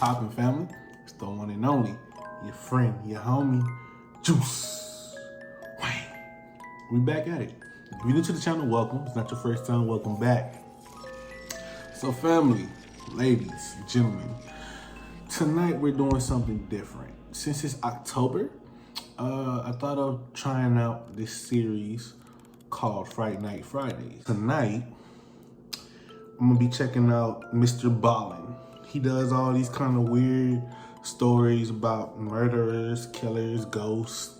poppin', family? It's the one and only, your friend, your homie, Juice. Wham. We back at it. If you're new to the channel, welcome. If it's not your first time, welcome back. So family, ladies, gentlemen, tonight we're doing something different. Since it's October, I thought of trying out this series called Fright Night Fridays. Tonight, I'm gonna be checking out Mr. Ballen. He does all these kind of weird stories about murderers, killers, ghosts,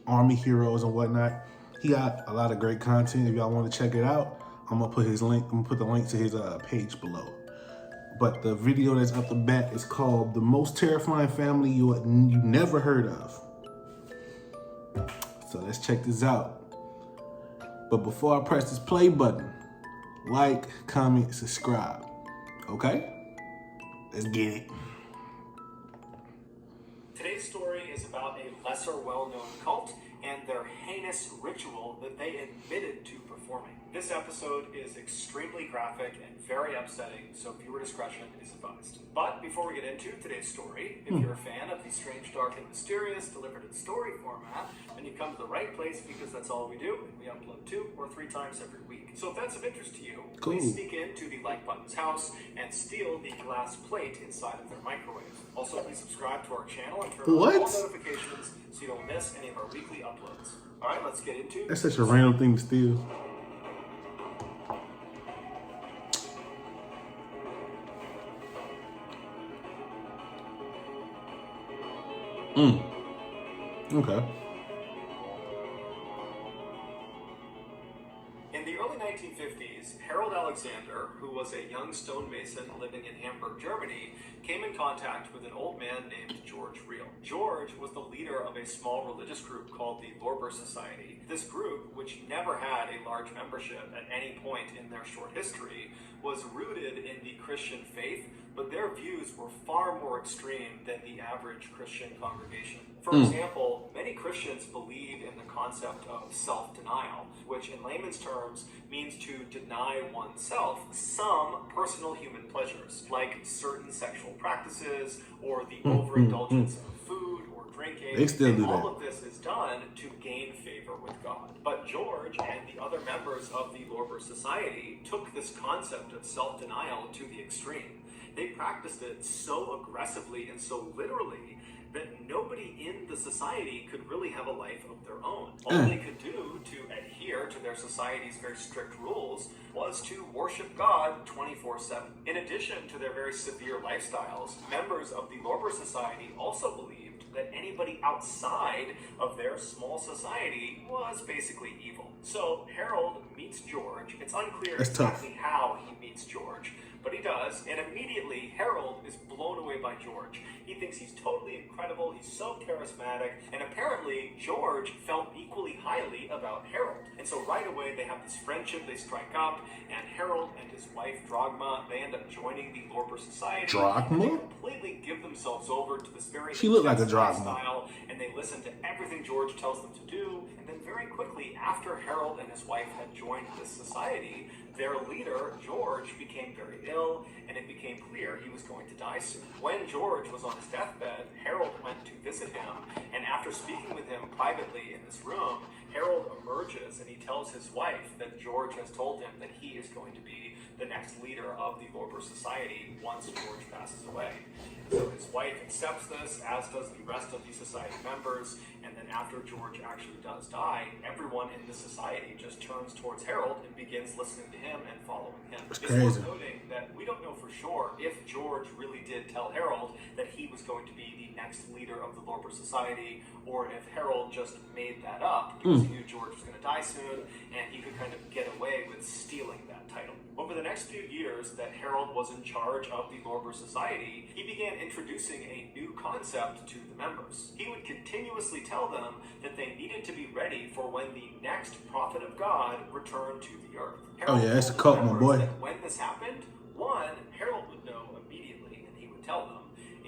army heroes and whatnot. He got a lot of great content. If y'all want to check it out, I'm gonna put his link. I'm gonna put the link to his page below. But the video that's up the bat is called "The Most Terrifying Family You Never Heard of." So let's check this out. But before I press this play button, like, comment, subscribe. Okay? Let's get it. Today's story is about a lesser well-known cult and their heinous ritual that they admitted to performing. This episode is extremely graphic and very upsetting, so viewer discretion is advised. But before we get into today's story, if you're a fan of the strange, dark, and mysterious delivered in story format, then you've come to the right place because that's all we do, and we upload 2 or 3 times every week. So if that's of interest to you, please sneak into the like button's house and steal the glass plate inside of their microwave. Also, please subscribe to our channel and turn on all notifications so you don't miss any of our weekly uploads. All right, let's get into That's such a random thing to steal. Okay. In the early 1950s, Harold Alexander, who was a young stonemason living in Hamburg, Germany, came in contact with an old man named George Reel. George was the leader of a small religious group called the Lorber Society. This group, which never had a large membership at any point in their short history, was rooted in the Christian faith, but their views were far more extreme than the average Christian congregation. For example, many Christians believe in the concept of self-denial, which in layman's terms means to deny oneself some personal human pleasures, like certain sexual practices or the overindulgence of food or drinking. They still do that. All of this is done to gain favor with God. But George and the other members of the Lorber Society took this concept of self-denial to the extreme. They practiced it so aggressively and so literally that nobody in the society could really have a life of their own. All they could do to adhere to their society's very strict rules was to worship God 24/7. In addition to their very severe lifestyles, members of the Lorber Society also believed that anybody outside of their small society was basically evil. So Harold meets George. It's unclear exactly how he meets George, but he does, and immediately Harold is blown away by George. He thinks he's totally incredible, he's so charismatic, and apparently George felt equally highly about Harold. And so right away they have this friendship, they strike up, and Harold and his wife Drogma, they end up joining the Lorber Society. Drogma? They completely give themselves over to this very She looked like a lifestyle, and they listen to everything George tells them to do. And then very quickly, after Harold and his wife had joined this society, their leader, George, became very ill, and it became clear he was going to die soon. When George was on his deathbed, Harold went to visit him, and after speaking with him privately in this room, Harold emerges and he tells his wife that George has told him that he is going to be the next leader of the Lorber Society once George passes away. So his wife accepts this, as does the rest of the society members, and then after George actually does die, everyone in the society just turns towards Harold and begins listening to him and following him. It's worth noting that we don't know for sure if George really did tell Harold that he was going to be the next leader of the Lorber Society, or if Harold just made that up because he knew George was going to die soon, and he could kind of get away with stealing that title. Over the next few years that Harold was in charge of the Lorber Society, he began introducing a new concept to the members. He would continuously tell them that they needed to be ready for when the next prophet of God returned to the earth. Harold that's a cult, my boy. When this happened, 1, Harold would know immediately and he would tell them.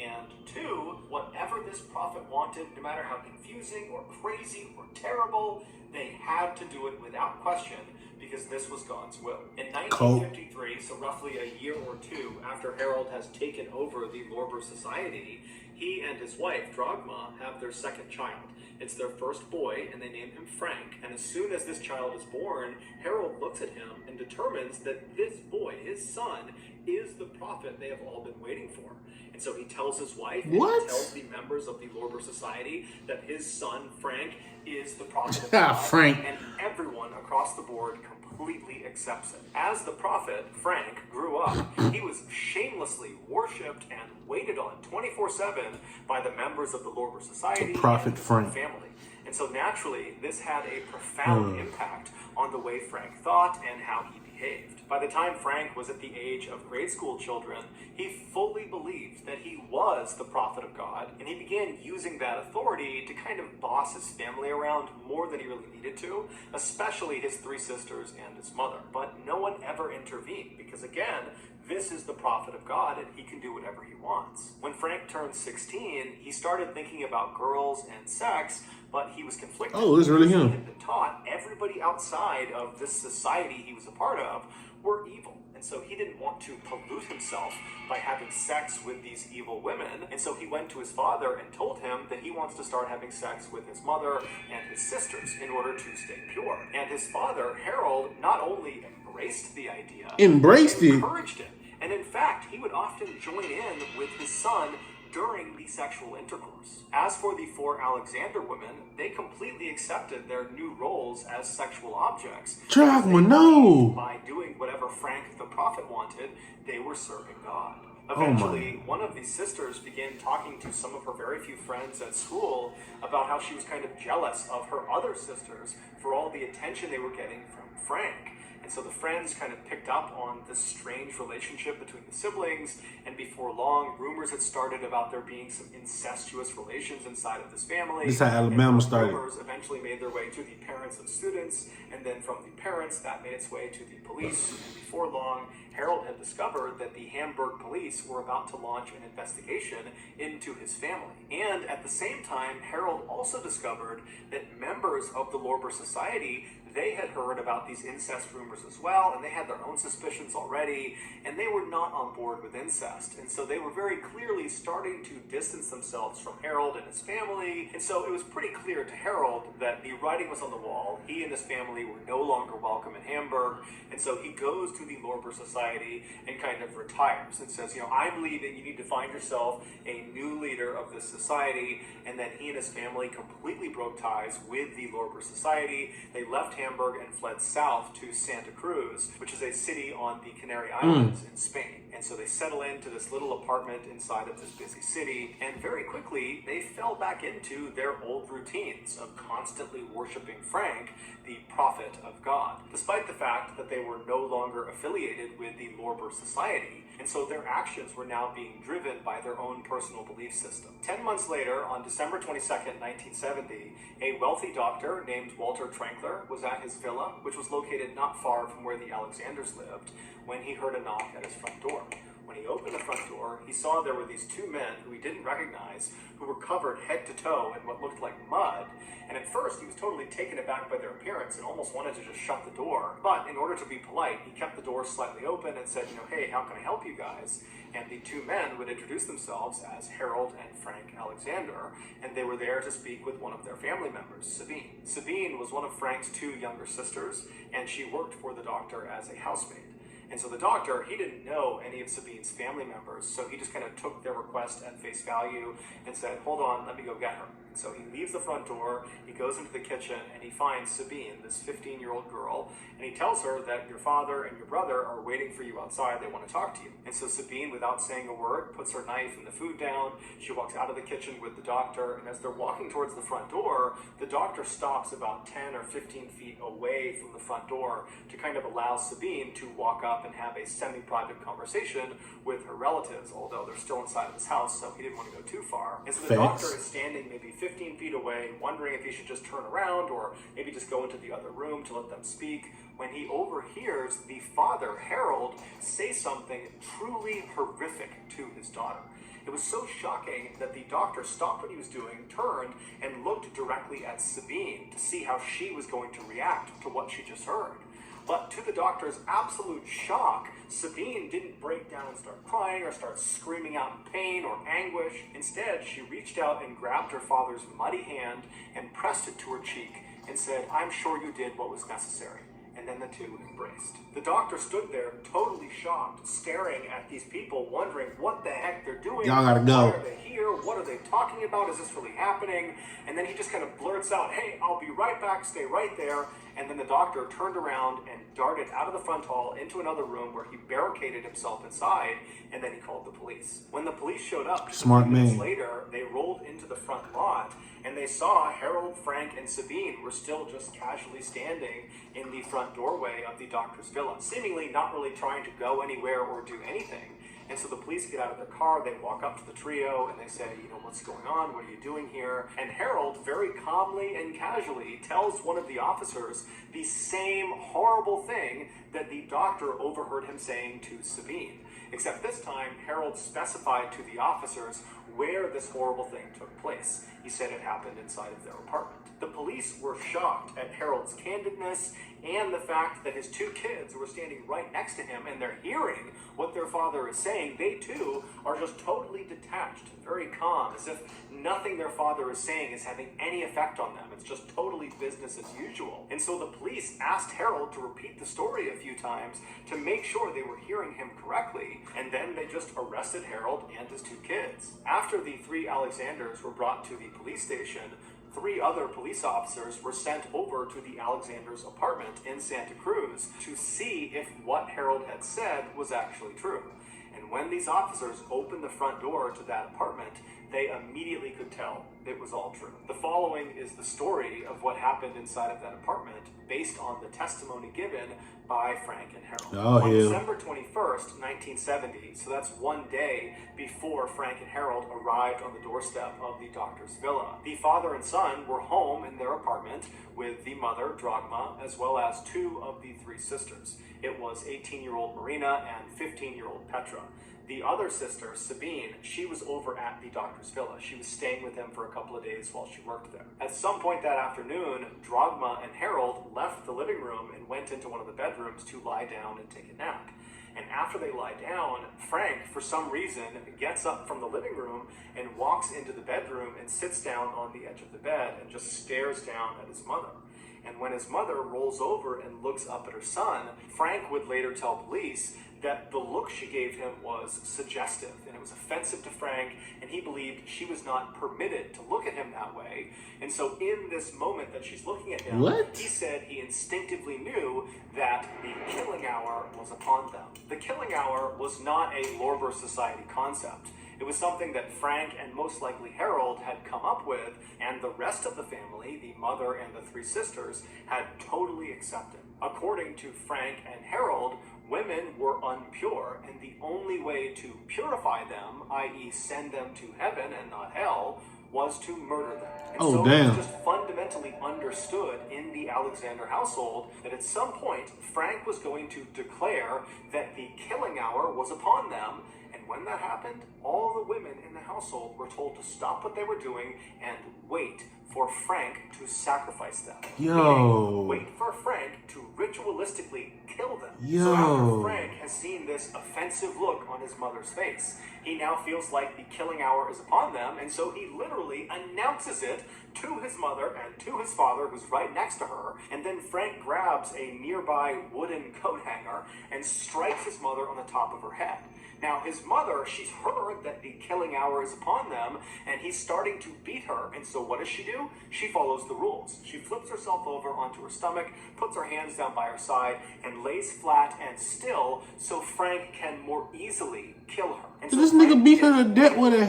And 2, whatever this prophet wanted, no matter how confusing or crazy or terrible, they had to do it without question because this was God's will. In 1953, so roughly a year or two after after Harold has taken over the Lorber Society, he and his wife, Drogma, have their second child. It's their first boy, and they name him Frank. And as soon as this child is born, Harold looks at him and determines that this boy, his son, is the prophet they have all been waiting for. And so he tells his wife, and he tells the members of the Lorber Society that his son, Frank, is the prophet of God. Frank. And everyone across the board completely accepts it. As the prophet, Frank, grew up, he was shamelessly worshipped and waited on 24/7 by the members of the Lorber Society Prophet and Frank. family. And so naturally, this had a profound impact on the way Frank thought and how he behaved. By the time Frank was at the age of grade school children, he fully believed that he was the prophet of God, and he began using that authority to kind of boss his family around more than he really needed to, especially his three sisters and his mother. But no one ever intervened because, again, this is the prophet of God, and he can do whatever he wants. When Frank turned 16, he started thinking about girls and sex, but he was conflicted. Oh, it's really him. He had been taught everybody outside of this society he was a part of were evil. And so he didn't want to pollute himself by having sex with these evil women. And so he went to his father and told him that he wants to start having sex with his mother and his sisters in order to stay pure. And his father, Harold, not only embraced the idea, Embraced it. encouraged it. And in fact, he would often join in with his son during the sexual intercourse. As for the four Alexander women, they completely accepted their new roles as sexual objects. Drogma, no! By doing whatever Frank the prophet wanted, they were serving God. my. Eventually, one of these sisters began talking to some of her very few friends at school about how she was kind of jealous of her other sisters for all the attention they were getting from Frank. And so the friends kind of picked up on this strange relationship between the siblings, and before long, rumors had started about there being some incestuous relations inside of this family. This is how Alabama started. Rumors eventually made their way to the parents of students, and then from the parents, that made its way to the police. And before long, Harold had discovered that the Hamburg police were about to launch an investigation into his family. And at the same time, Harold also discovered that members of the Lorber Society, they had heard about these incest rumors as well, and they had their own suspicions already, and they were not on board with incest. And so they were very clearly starting to distance themselves from Harold and his family. And so it was pretty clear to Harold that the writing was on the wall. He and his family were no longer welcome in Hamburg. And so he goes to the Lorber Society and kind of retires and says, I'm leaving. You need to find yourself a new leader of this society. And then he and his family completely broke ties with the Lorber Society. They left Hamburg and fled south to Santa Cruz, which is a city on the Canary Islands in Spain. And so they settle into this little apartment inside of this busy city, and very quickly they fell back into their old routines of constantly worshiping Frank, the prophet of God, despite the fact that they were no longer affiliated with the Lorber Society. And so their actions were now being driven by their own personal belief system. 10 months later, on December 22nd, 1970, a wealthy doctor named Walter Trankler was at his villa, which was located not far from where the Alexanders lived, when he heard a knock at his front door. When he opened the front door, he saw there were these two men who he didn't recognize, who were covered head to toe in what looked like mud. And at first, he was totally taken aback by their appearance and almost wanted to just shut the door. But in order to be polite, he kept the door slightly open and said, hey, how can I help you guys? And the two men would introduce themselves as Harold and Frank Alexander, and they were there to speak with one of their family members, Sabine. Sabine was one of Frank's two younger sisters, and she worked for the doctor as a housemaid. And so the doctor, he didn't know any of Sabine's family members, so he just kind of took their request at face value and said, hold on, let me go get her. And so he leaves the front door, he goes into the kitchen, and he finds Sabine, this 15-year-old girl, and he tells her that your father and your brother are waiting for you outside, they want to talk to you. And so Sabine, without saying a word, puts her knife and the food down, she walks out of the kitchen with the doctor, and as they're walking towards the front door, the doctor stops about 10 or 15 feet away from the front door to kind of allow Sabine to walk up and have a semi-private conversation with her relatives, although they're still inside of his house, so he didn't want to go too far. And so the doctor is standing maybe 15 feet away, wondering if he should just turn around or maybe just go into the other room to let them speak, when he overhears the father, Harold, say something truly horrific to his daughter. It was so shocking that the doctor stopped what he was doing, turned, and looked directly at Sabine to see how she was going to react to what she just heard. But to the doctor's absolute shock, Sabine didn't break down and start crying or start screaming out in pain or anguish. Instead, she reached out and grabbed her father's muddy hand and pressed it to her cheek and said, "I'm sure you did what was necessary." And then the two embraced. The doctor stood there, totally shocked, staring at these people, wondering what the heck they're doing. Y'all gotta go. Why are they here? What are they talking about? Is this really happening? And then he just kind of blurts out, "Hey, I'll be right back, stay right there." And then the doctor turned around and darted out of the front hall into another room where he barricaded himself inside, and then he called the police. When the police showed up, just Smart a few minutes man. later, they rolled into the front lot, and they saw Harold, Frank, and Sabine were still just casually standing in the front doorway of the doctor's villa, seemingly not really trying to go anywhere or do anything. And so the police get out of their car, they walk up to the trio, and they say, "What's going on? What are you doing here?" And Harold, very calmly and casually, tells one of the officers the same horrible thing that the doctor overheard him saying to Sabine. Except this time, Harold specified to the officers where this horrible thing took place. He said it happened inside of their apartment. The police were shocked at Harold's candidness and the fact that his two kids were standing right next to him and they're hearing what their father is saying. They too are just totally detached, very calm, as if nothing their father is saying is having any effect on them. It's just totally business as usual. And so the police asked Harold to repeat the story a few times to make sure they were hearing him correctly, and then they just arrested Harold and his two kids. After the three Alexanders were brought to the police station, 3 other police officers were sent over to the Alexanders' apartment in Santa Cruz to see if what Harold had said was actually true. And when these officers opened the front door to that apartment, they immediately could tell it was all true. The following is the story of what happened inside of that apartment based on the testimony given by Frank and Harold. Oh, On yeah. December 21st, 1970, so that's one day before Frank and Harold arrived on the doorstep of the doctor's villa, the father and son were home in their apartment with the mother, Dragma, as well as 2 of the 3 sisters. It was 18-year-old Marina and 15-year-old Petra. The other sister, Sabine, she was over at the doctor's villa. She was staying with him for a couple of days while she worked there. At some point that afternoon, Dragma and Harold left the living room and went into one of the bedrooms to lie down and take a nap. And after they lie down, Frank, for some reason, gets up from the living room and walks into the bedroom and sits down on the edge of the bed and just stares down at his mother. And when his mother rolls over and looks up at her son, Frank would later tell police that the look she gave him was suggestive and it was offensive to Frank, and he believed she was not permitted to look at him that way. And so in this moment that she's looking at him, he said he instinctively knew that the killing hour was upon them. The killing hour was not a Lorber Society concept. It was something that Frank and most likely Harold had come up with, and the rest of the family, the mother and the 3 sisters, had totally accepted. According to Frank and Harold, women were impure, and the only way to purify them, i.e. send them to heaven and not hell, was to murder them. And so it was just fundamentally understood in the Alexander household that at some point, Frank was going to declare that the killing hour was upon them. And when that happened, all the women in the household were told to stop what they were doing and wait for Frank to sacrifice them. Meaning, wait for Frank to ritualistically kill them. So after Frank has seen this offensive look on his mother's face, he now feels like the killing hour is upon them, and so he literally announces it to his mother and to his father, who's right next to her, and then Frank grabs a nearby wooden coat hanger and strikes his mother on the top of her head. Now, his mother, she's heard that the killing hour is upon them, and he's starting to beat her. And so what does she do? She follows the rules. She flips herself over onto her stomach, puts her hands down by her side, and lays flat and still so Frank can more easily kill her. And Did this nigga beat her to death with a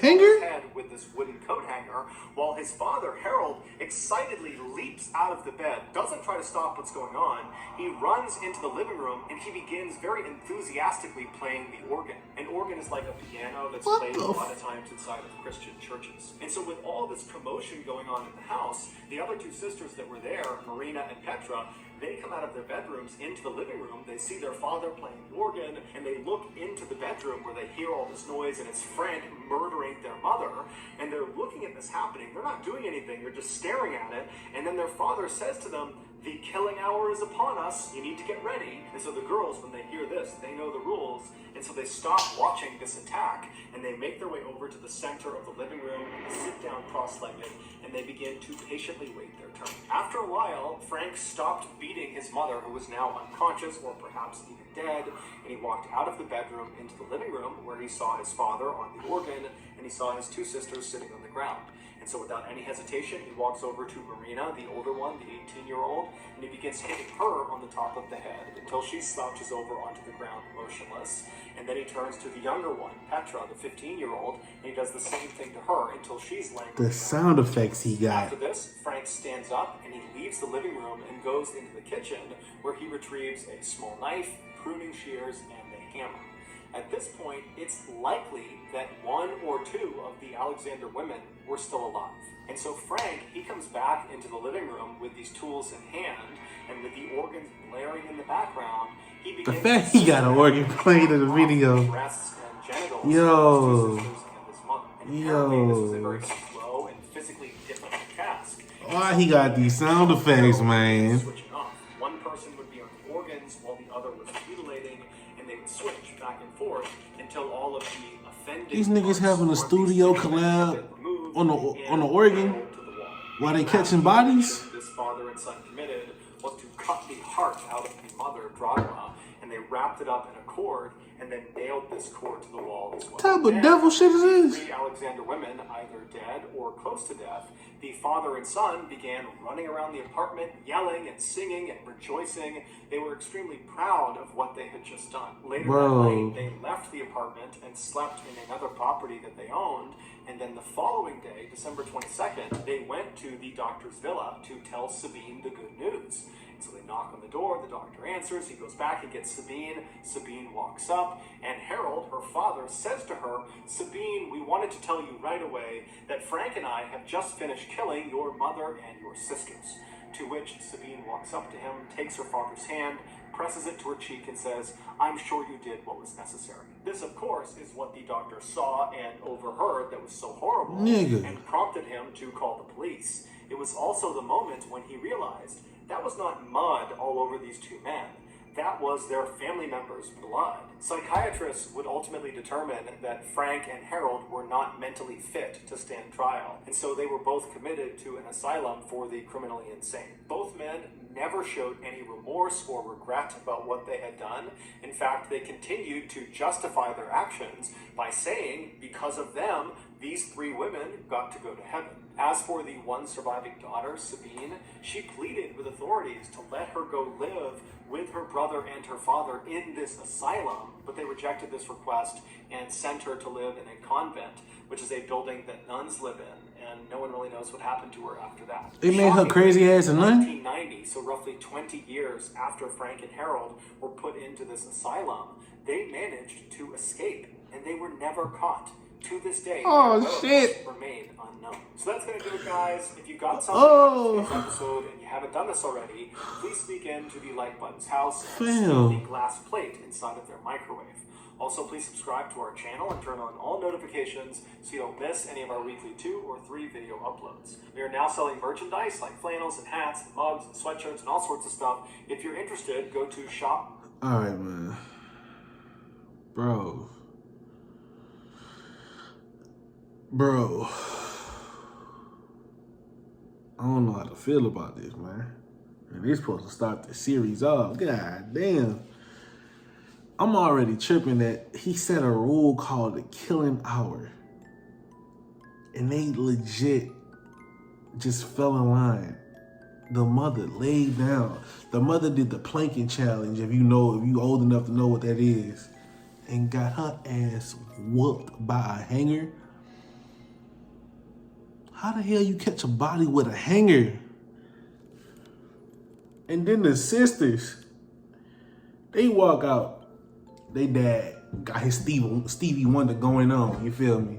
hanger? Head with this wooden coat hanger, while his father, Harold, excitedly leaps out of the bed, doesn't try to stop what's going on. He runs into the living room and he begins very enthusiastically playing the organ. An organ is like a piano that's played a lot of times inside of Christian churches. And so with all this commotion going on in the house, the other 2 sisters that were there, Marina and Petra, they come out of their bedrooms into the living room. They see their father playing the organ, and they look into the bedroom where they hear all this noise, and it's Frank murdering their mother. And they're looking at this happening. They're not doing anything. They're just staring at it. And then their father says to them, The killing hour is upon us. You need to get ready. And so the girls, when they hear this, they know the rules. And so they stop watching this attack and they make their way over to the center of the living room and they sit down cross-legged and they begin to patiently wait their turn. After a while, Frank stopped beating his mother, who was now unconscious or perhaps even dead, and he walked out of the bedroom into the living room where he saw his father on the organ and he saw his two sisters sitting on the ground. And so without any hesitation, he walks over to Marina, the older one, the 18-year-old, and he begins hitting her on the top of the head until she slouches over onto the ground motionless. And then he turns to the younger one, Petra, the 15-year-old, and he does the same thing to her until she's laying on the ground. The sound effects he got. After this, Frank stands up and he leaves the living room and goes into the kitchen where he retrieves a small knife, pruning shears, and a hammer. At this point, it's likely that one or two of the Alexander women were still alive. And so Frank, he comes back into the living room with these tools in hand, and with the organs blaring in the background, he begins the fact he got an organ playing in the video. breasts and genitals Yo. of his two sisters and his mother. And apparently this was a very slow and physically difficult task. Why he got these sound effects, man? Switching off. One person would be on the organs while the other was mutilating, and they would switch back and forth until all of the offending. These niggas having a studio collab on the organ while they catching bodies. This father and son committed was to cut the heart out of the mother, Dragma, and they wrapped it up in a cord and then nailed this cord to the wall as well. What type of devil shit is this? Three Alexander women, either dead or close to death, the father and son began running around the apartment, yelling and singing and rejoicing. They were extremely proud of what they had just done. Later that night, they left the apartment and slept in another property that they owned. And then the following day, December 22nd, they went to the doctor's villa to tell Sabine the good news. So they knock on the door, the doctor answers, he goes back and gets Sabine. Sabine walks up, and Harold, her father, says to her, "Sabine, we wanted to tell you right away that Frank and I have just finished killing your mother and your sisters." To which Sabine walks up to him, takes her father's hand, presses it to her cheek and says, "I'm sure you did what was necessary." This, of course, is what the doctor saw and overheard that was so horrible and prompted him to call the police. It was also the moment when he realized that was not mud all over these two men. That was their family members' blood. Psychiatrists would ultimately determine that Frank and Harold were not mentally fit to stand trial, and so they were both committed to an asylum for the criminally insane. Both men never showed any remorse or regret about what they had done. In fact, they continued to justify their actions by saying, because of them, these three women got to go to heaven. As for the one surviving daughter, Sabine, she pleaded with authorities to let her go live with her brother and her father in this asylum, but they rejected this request and sent her to live in a convent, which is a building that nuns live in, and no one really knows what happened to her after that. They made her crazy ass a nun? 1990, so roughly 20 years after Frank and Harold were put into this asylum, they managed to escape, and they were never caught. To this day, shit, remain unknown. So that's going to do it, guys. If you got something out of this episode and you haven't done this already, please sneak into the like button's house and steal the glass plate inside of their microwave. Also, please subscribe to our channel and turn on all notifications so you don't miss any of our weekly 2 or 3 video uploads. We are now selling merchandise like flannels and hats and mugs and sweatshirts and all sorts of stuff. If you're interested, go to shop. All right, man. Bro, I don't know how to feel about this, man. And they're supposed to start the series off. God damn. I'm already tripping that he set a rule called the killing hour. And they legit just fell in line. The mother laid down. The mother did the planking challenge, if you old enough to know what that is, and got her ass whooped by a hanger. How the hell you catch a body with a hanger? And then the sisters, they walk out. They dad got his Stevie Wonder going on, you feel me?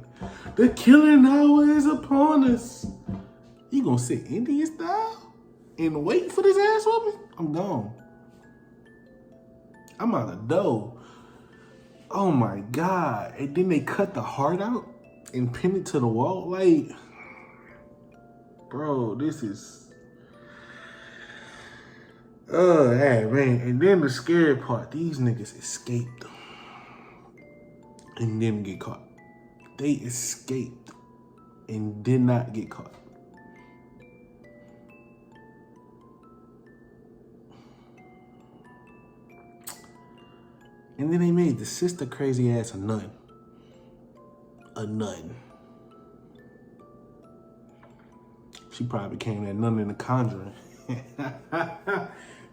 The killing hour is upon us. You gonna sit Indian style and wait for this ass whooping? I'm gone. I'm out of dough. Oh my God. And then they cut the heart out and pin it to the wall. Like, bro, this is... Oh, hey, man. And then the scary part, these niggas escaped and didn't get caught. They escaped and did not get caught. And then they made the sister crazy ass a nun. A nun. She probably became that nun in The Conjuring.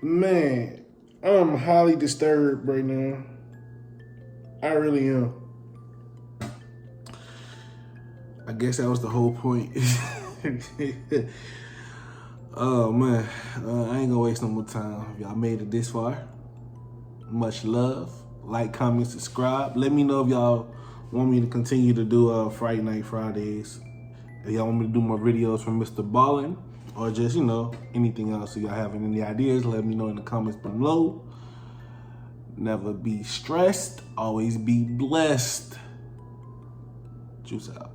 Man, I'm highly disturbed right now. I really am. I guess that was the whole point. Oh man, I ain't gonna waste no more time. If y'all made it this far, much love. Like, comment, subscribe. Let me know if y'all want me to continue to do Fright Night Fridays. If y'all want me to do more videos from Mr. Ballen, or just, you know, anything else. If y'all have any ideas, let me know in the comments below. Never be stressed. Always be blessed. Juice out.